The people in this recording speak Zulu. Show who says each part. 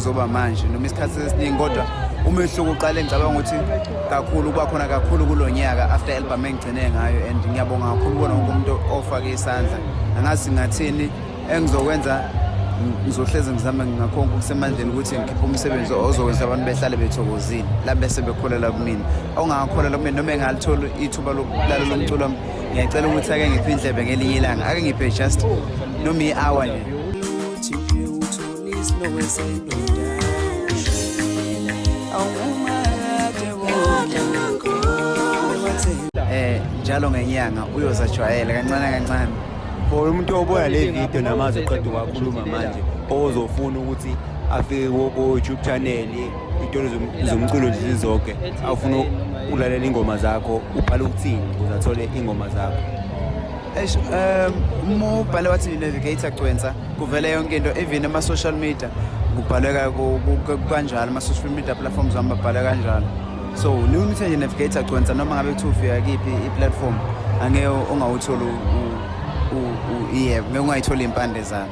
Speaker 1: kuzoba manje noma isikhathi esiningi kodwa umehluko uqale ngicabanga ukuthi kakhulu kuba khona kakhulu kulonyaka after album engigcine ngayo and ngiyabonga kakhulu bona wonke umuntu ofake isandla angazi ngathini engizokwenza ngizohleze ngizama ngakhonke ukusemandleni ukuthi ngikhiphe umsebenzi ozokwenza abantu behlale bethokozile la bese bekholela kumina ongakholelwa kumina noma engalithola ithuba lokulalela umculo ngiyacela ukuthi ake ngiphe indlebe ngelinye ilanga ake ngiphe just noma i-hour nje njalo ngenyanga uyozajwayela kancane kancane.
Speaker 2: For umuntu obuya le video namazi eqeda ukukhuluma manje ozofuna ukuthi afike ku YouTube channel intolo zomculo nje zonke awufuna ulalela ingoma zakho ubhala ukuthini ukuze athole ingoma zakho.
Speaker 1: Uma ubhale wathi Navigator Gcwensa kuvele yonke into even ama social media kubhaleka kanjalo ama social media platforms wami babhala kanjalo. So noma nje Navigator Gcwensa noma ngabe kuthi ufika kiphi i-platform angeke ungawuthola ngeke ungayithola impande zami.